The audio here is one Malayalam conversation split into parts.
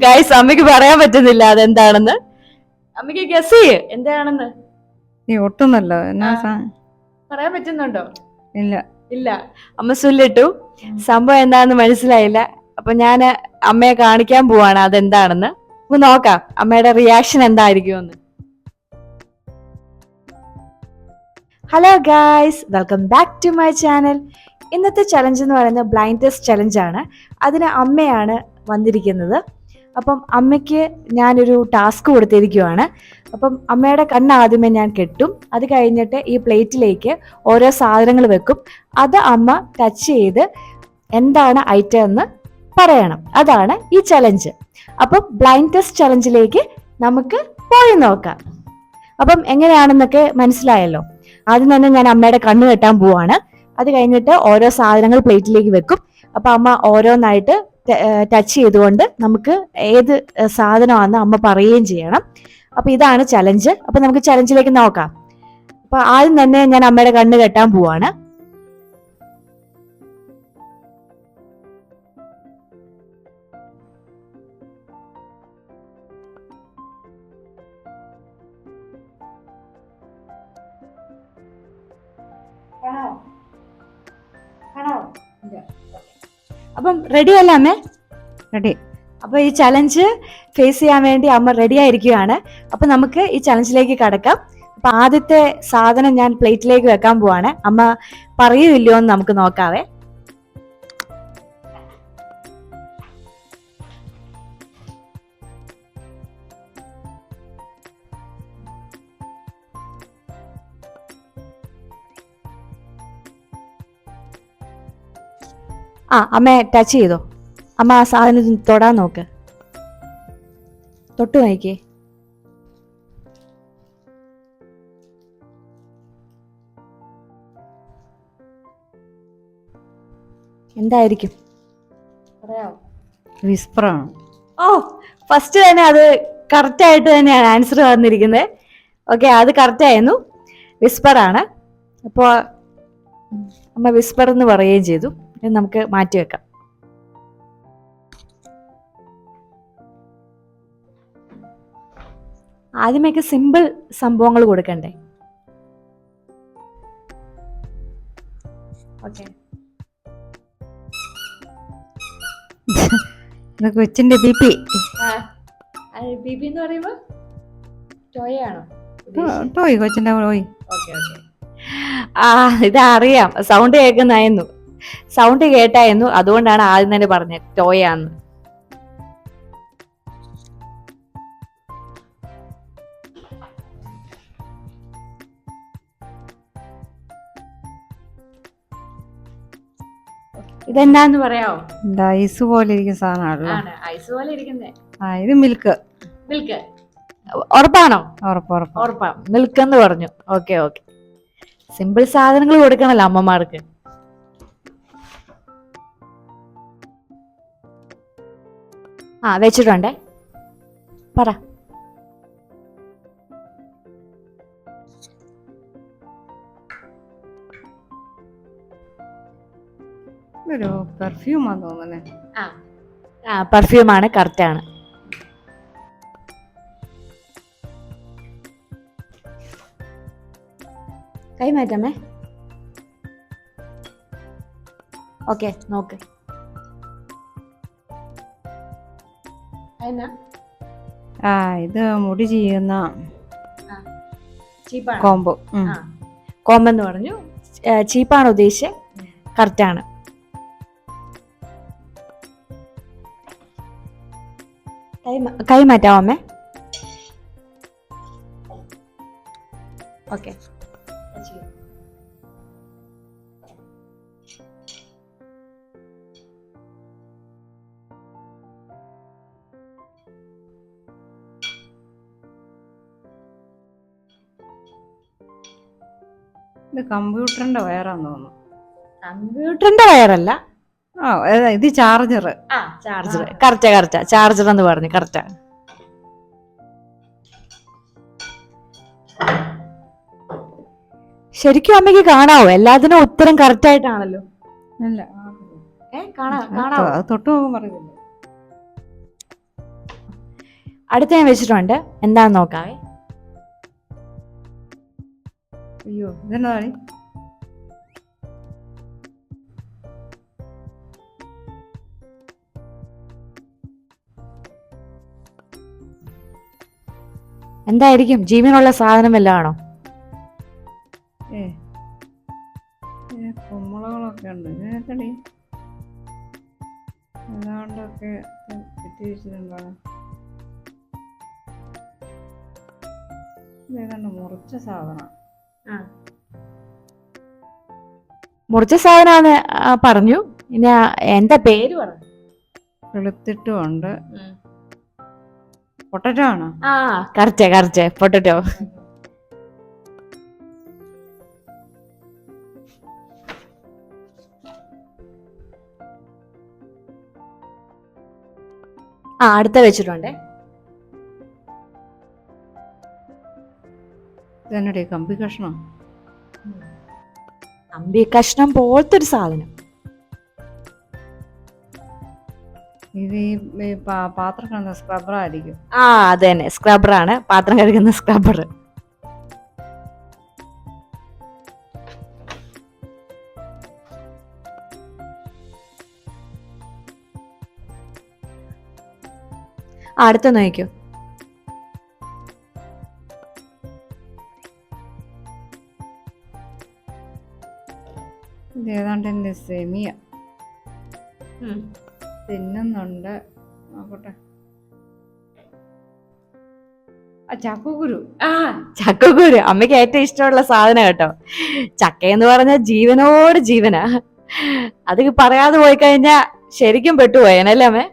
ഗൈസ് അമ്മയ്ക്ക് പറയാൻ പറ്റുന്നില്ല അതെന്താണെന്ന്. അമ്മയ്ക്ക് ഗസ് ചെയ്യ് എന്താണെന്ന്. നീ ഒട്ടുന്നല്ലോ എന്നാ പറയാൻ പറ്റുന്നുണ്ടോ? ഇല്ല ഇല്ല. അമ്മ സുല്ലിട്ടു. സംഭവം എന്താണെന്ന് മനസ്സിലായില്ല. അപ്പൊ ഞാന് അമ്മയെ കാണിക്കാൻ പോവാണ് അതെന്താണെന്ന്. നമുക്ക് നോക്കാം അമ്മയുടെ റിയാക്ഷൻ എന്തായിരിക്കുമെന്ന്. Hello guys, welcome back to my channel. ഇന്നത്തെ ചലഞ്ച് എന്ന് പറയുന്നത് ബ്ലൈൻഡ് ടെസ്റ്റ് ചലഞ്ചാണ്. അതിന് അമ്മയാണ് വന്നിരിക്കുന്നത്. അപ്പം അമ്മയ്ക്ക് ഞാനൊരു ടാസ്ക് കൊടുത്തിരിക്കുവാണ്. അപ്പം അമ്മയുടെ കണ്ണ് ആദ്യമേ ഞാൻ കെട്ടും. അത് കഴിഞ്ഞിട്ട് ഈ പ്ലേറ്റിലേക്ക് ഓരോ സാധനങ്ങൾ വെക്കും. അത് അമ്മ ടച്ച് ചെയ്ത് എന്താണ് ഐറ്റം എന്ന് പറയണം. അതാണ് ഈ ചലഞ്ച്. അപ്പം ബ്ലൈൻഡ് ടെസ്റ്റ് ചലഞ്ചിലേക്ക് നമുക്ക് പോയി നോക്കാം. അപ്പം എങ്ങനെയാണെന്നൊക്കെ മനസ്സിലായല്ലോ. ആദ്യം തന്നെ ഞാൻ അമ്മയുടെ കണ്ണ് കെട്ടാൻ പോവാണ്. അത് കഴിഞ്ഞിട്ട് ഓരോ സാധനങ്ങൾ പ്ലേറ്റിലേക്ക് വെക്കും. അപ്പൊ അമ്മ ഓരോന്നായിട്ട് ടച്ച് ചെയ്തുകൊണ്ട് നമുക്ക് ഏത് സാധനമാണെന്ന് അമ്മ പറയുകയും ചെയ്യണം. അപ്പൊ ഇതാണ് ചലഞ്ച്. അപ്പൊ നമുക്ക് ചലഞ്ചിലേക്ക് നോക്കാം. അപ്പൊ ആദ്യം തന്നെ ഞാൻ അമ്മയുടെ കണ്ണ് കെട്ടാൻ പോവാണ്. അപ്പം റെഡി അല്ല അമ്മേ? റെഡി. അപ്പൊ ഈ ചലഞ്ച് ഫേസ് ചെയ്യാൻ വേണ്ടി അമ്മ റെഡി ആയിരിക്കുകയാണ്. അപ്പൊ നമുക്ക് ഈ ചലഞ്ചിലേക്ക് കടക്കാം. അപ്പൊ ആദ്യത്തെ സാധനം ഞാൻ പ്ലേറ്റിലേക്ക് വെക്കാൻ പോവാണ്. അമ്മ പറയൂല്ലോ എന്ന് നമുക്ക് നോക്കാവേ. അമ്മ ടച്ച് ചെയ്തോ. അമ്മ ആ സാധനം തൊടാൻ നോക്ക്. തൊട്ട് നോക്കിയേ. എന്തായിരിക്കും? വിസ്പറാണ്. ഓ, ഫസ്റ്റ് തന്നെ അത് കറക്റ്റ് ആയിട്ട് തന്നെയാണ് ആൻസർ വന്നിരിക്കുന്നത്. ഓക്കെ, അത് കറക്റ്റ് ആയിരുന്നു. വിസ്പർ ആണ്. അപ്പോൾ അമ്മ വിസ്പർ എന്ന് പറയുകയും ചെയ്തു. നമുക്ക് മാറ്റി വെക്കാം. ആദ്യമൊക്കെ സിമ്പിൾ സംഭവങ്ങൾ കൊടുക്കണ്ടേ? ഓക്കെ, കൊച്ചിന്റെ ബി പി. ബി പി എന്ന് പറയുമ്പോ ടോയ് ആണോ? ടോയ്, കൊച്ചിന്റെ ടോയ്. Okay okay. ഇതറിയാം. സൗണ്ട് കേൾക്കുന്നായിരുന്നു. സൗണ്ട് കേട്ടായിരുന്നു. അതുകൊണ്ടാണ് ആദ്യം തന്നെ പറഞ്ഞത് ടോയാന്ന്. ഇതെന്താന്ന് പറയാമോ? ഐസ് പോലെ ഇരിക്കുന്ന സാധനമാണല്ലോ. ഐസ് പോലെ ഇരിക്കുന്നേ. ഇത് മിൽക്ക്. മിൽക്ക് ഉറപ്പാണോ? ഉറപ്പാ. മിൽക്ക് എന്ന് പറഞ്ഞു. Okay okay. സിമ്പിൾ സാധനങ്ങൾ കൊടുക്കണല്ലോ അമ്മമാർക്ക്. വെച്ചിട്ടുണ്ടേ. പറ. ഒരു പെർഫ്യൂമാന്ന് തോന്നുന്നേ. പെർഫ്യൂമാണ്. കറക്റ്റ് ആണ്. കൈ മാറ്റമേ. ഓക്കെ, നോക്ക്. ഇത് മുടി ചെയ്യുന്ന കോംബോ. കോംബോ എന്ന് പറഞ്ഞു. ചീപ്പാണ് ഉദ്ദേശിച്ചത്. കറക്റ്റ് ആണ്. കൈ മാറ്റാമോ അമ്മേ? ഓക്കെ. ഇത് കമ്പ്യൂട്ടറിന്റെ വയറാന്ന് തോന്നുന്നു. കമ്പ്യൂട്ടറിന്റെ വയറല്ല. ഇത് ചാർജർ. ചാർജർ. കറക്റ്റാ. ചാർജർ എന്ന് പറഞ്ഞു. കറക്റ്റാ. ശരിക്കും അമ്മയ്ക്ക് കാണാവോ? എല്ലാത്തിനും ഉത്തരം കറക്റ്റ് ആയിട്ടാണല്ലോ. അല്ല, കാണാവോ? തൊട്ട് നോക്കാൻ പറയുന്നില്ല. അടുത്ത ഞാൻ വെച്ചിട്ടുണ്ട്, എന്താന്ന് നോക്കാവേ. അയ്യോ ഇതെന്താണ്? എന്തായിരിക്കും? ജീവനുള്ള സാധനം വല്ലതും ആണോ? കുമ്പളകളൊക്കെ ഉണ്ട് ഇതിനകത്തടി. ഏതാണ്ടൊക്കെ വെച്ചിട്ടുണ്ടാണ്. ഏതാണ്ട് മുറിച്ച സാധനം. മുറിച്ച സാധനാന്ന് പറഞ്ഞു. ഇനി എന്താ പേര് പറഞ്ഞു? വെളുത്തിട്ടുമുണ്ട്. പൊട്ടറ്റോ ആണോ? Correct potato. അടുത്ത വെച്ചിട്ടുണ്ടേ. ഇതെന്നടി കമ്പി കഷ്ണം? കമ്പി കഷ്ണം പോലത്തെ ഒരു സാധനം. ഇത് ഈ പാത്രം കഴുകുന്ന സ്ക്രബ്ബർ ആയിരിക്കും. അത് തന്നെ, സ്ക്രബ്ബറാണ്. പാത്രം കഴുകുന്ന സ്ക്രബ്ബർ. അടുത്ത നോക്കൂ. ഇത് ഏതാണ്ട് എന്റെ സെമിയ തിന്നുന്നുണ്ട്. നോക്കട്ടെ. ചക്കക്കുരു. ചക്കക്കുരു അമ്മയ്ക്ക് ഏറ്റവും ഇഷ്ടമുള്ള സാധനം കേട്ടോ. ചക്ക എന്ന് പറഞ്ഞാൽ ജീവനോട് ജീവനാ. അത് പറയാതെ പോയി കഴിഞ്ഞാ ശരിക്കും പെട്ടുപോയനല്ലേ അമ്മേ?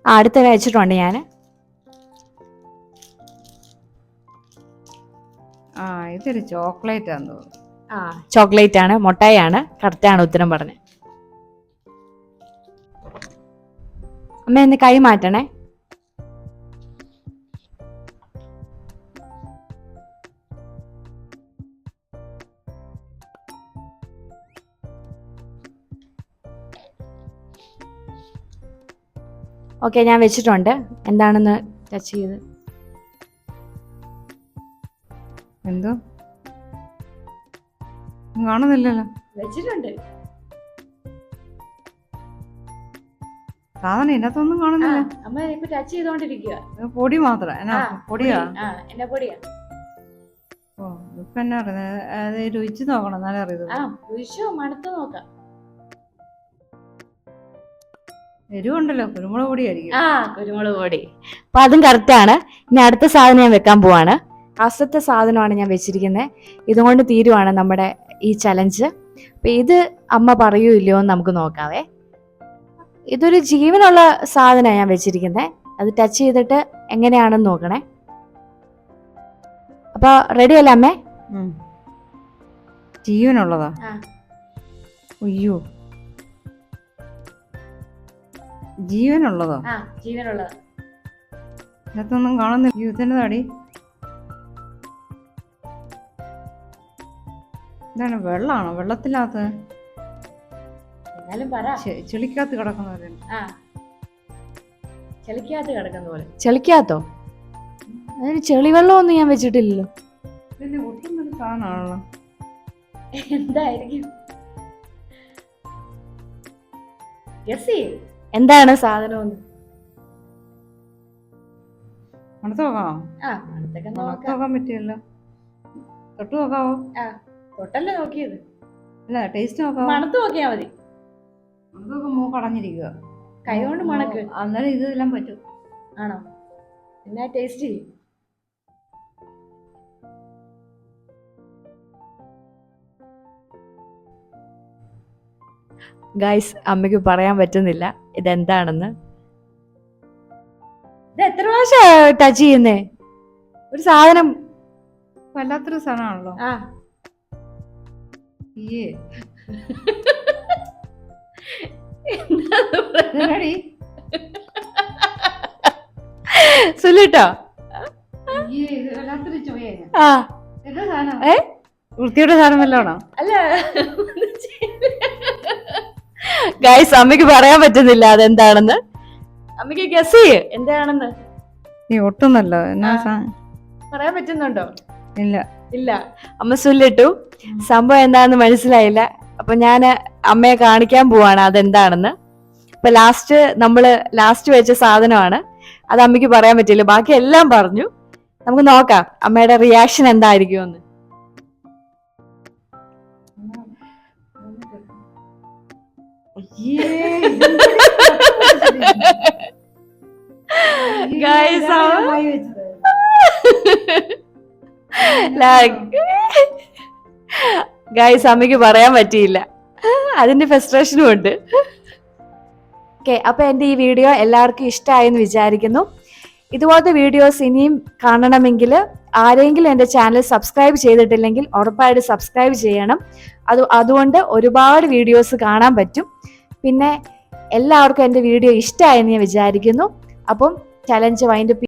അടുത്ത വെച്ചിട്ടുണ്ട് ഞാന്. ഇതൊരു ചോക്ലേറ്റ് ആണെന്ന് തോന്നുന്നു. ചോക്ലേറ്റ് ആണ്, മുട്ടായാണ്. കറക്റ്റാണ് ഉത്തരം പറഞ്ഞത്. അമ്മ ഒന്ന് കൈ മാറ്റണേ. ഓക്കെ, ഞാൻ വെച്ചിട്ടുണ്ട്. എന്താണെന്ന് ടച്ച് ചെയ്ത്. എന്തോ കാണുന്നില്ലല്ലോ. വെച്ചിട്ടുണ്ട്. സാധനം ഇതിനകത്തൊന്നും കാണുന്നില്ല. അമ്മ ഇപ്പൊ ടച്ച് ചെയ്തോണ്ടിരിക്കുക. പൊടി മാത്രം. പൊടിയാ? എന്നാ പൊടിയാ? ഓ ഇപ്പൊ എന്നാ അറിയുന്നത്? അത് രുചിച്ച് നോക്കണം, എന്നാലേ അറിയുന്നത്. മണത്ത് നോക്കാം. എരിവുണ്ടല്ലോ, കുരുമുളക് പൊടിയായിരിക്കും. കുരുമുളക് പൊടി. അപ്പൊ അതും കറക്റ്റ് ആണ്. ഇനി അടുത്ത സാധനം ഞാൻ വെക്കാൻ പോവാണ്. ഫസ്റ്റത്തെ സാധനമാണ് ഞാൻ വെച്ചിരിക്കുന്നത്. ഇതുകൊണ്ട് തീരുവാണ് നമ്മുടെ ഈ ചലഞ്ച്. അപ്പൊ ഇത് അമ്മ പറയൂ ഇല്ലയോ എന്ന് നമുക്ക് നോക്കാവേ. ഇതൊരു ജീവനുള്ള സാധനമാണ് ഞാൻ വെച്ചിരിക്കുന്നത്. അത് ടച്ച് ചെയ്തിട്ട് എങ്ങനെയാണെന്ന് നോക്കണേ. അപ്പൊ റെഡി അല്ലേ അമ്മേ? ജീവനുള്ളതാ? അയ്യോ, ജീവനുള്ളതോ? ജീവനുള്ളതാ. ഇതിനകത്തൊന്നും കാണുന്നില്ല. ഇതെന്നതാടി? ഇതാണ് വെള്ളാണോ? വെള്ളത്തിനകത്ത് ചെളിക്കകത്ത് കിടക്കുന്നവരുണ്ട്. ചെളിക്കകത്ത് കിടക്കുന്ന പോലെ. ചെളിക്കകത്തോ? അതിന് ചെളിവെള്ളമൊന്നും ഞാൻ വെച്ചിട്ടില്ലല്ലോ. പിന്നെ ഒട്ടുന്നൊരു സാധനമാണല്ലോ. എന്തായിരിക്കും? എന്താണ് സാധനം? മണത്ത് നോക്കാമോ? മണത്ത് നോക്കാൻ പറ്റിയല്ലോ. തൊട്ട് നോക്കാവോ? തൊട്ടല്ലേ നോക്കിയത്? അല്ല, ടേസ്റ്റ് നോക്കാവോ? മണത്ത് നോക്കിയാ മതി. മണത്തൊക്കെ മൂക്ക് അടഞ്ഞിരിക്കുക. കൈ കൊണ്ട് മണക്ക്. അന്നേരം ഇതെല്ലാം പറ്റും. ആണോ? എന്നാ ടേസ്റ്റ് ചെയ്യും. ഗൈസ്, അമ്മയ്ക്ക് പറയാൻ പറ്റുന്നില്ല ഇതെന്താണെന്ന്. ഇത് എത്ര പ്രാവശ്യം ടച്ച് ചെയ്യുന്നേ? ഒരു സാധനം വല്ലാത്തൊരു സാധനമാണല്ലോ. സുല്ലിട്ടോ? വൃത്തിയുടെ സാധനം വല്ലോണോ? അല്ല, ഗൈസ് അമ്മയ്ക്ക് പറയാൻ പറ്റുന്നില്ല അതെന്താണെന്ന്. അമ്മയ്ക്ക് ഗസ് ചെയ്യ് എന്താണെന്ന്. നീ ഒട്ടുന്നല്ലോ എന്നാ പറയാൻ പറ്റുന്നുണ്ടോ? ഇല്ല ഇല്ല. അമ്മ സുല്ലിട്ടു, സംഭവം എന്താണെന്ന് മനസ്സിലായില്ല. അപ്പൊ ഞാൻ അമ്മയെ കാണിക്കാൻ പോവാണ് അതെന്താണെന്ന്. അപ്പൊ ലാസ്റ്റ് വെച്ച സാധനമാണ് അത്. അമ്മയ്ക്ക് പറയാൻ പറ്റില്ല, ബാക്കി എല്ലാം പറഞ്ഞു. നമുക്ക് നോക്കാം അമ്മയുടെ റിയാക്ഷൻ എന്തായിരിക്കുമെന്ന്. ഗൈസ് അമ്മയ്ക്ക് പറയാൻ പറ്റിയില്ല, അതിന്റെ ഫ്രസ്ട്രേഷനും ഉണ്ട്. ഓക്കെ, അപ്പൊ എന്റെ ഈ വീഡിയോ എല്ലാവർക്കും ഇഷ്ടമായെന്ന് വിചാരിക്കുന്നു. ഇതുപോലത്തെ വീഡിയോസ് ഇനിയും കാണണമെങ്കിൽ ആരെങ്കിലും എൻ്റെ ചാനൽ സബ്സ്ക്രൈബ് ചെയ്തിട്ടില്ലെങ്കിൽ ഉറപ്പായിട്ട് സബ്സ്ക്രൈബ് ചെയ്യണം. അതുകൊണ്ട് ഒരുപാട് വീഡിയോസ് കാണാൻ പറ്റും. പിന്നെ എല്ലാവർക്കും എൻ്റെ വീഡിയോ ഇഷ്ടമായെന്ന് ഞാൻ വിചാരിക്കുന്നു. അപ്പം ചലഞ്ച് വൈൻഡപ്പ്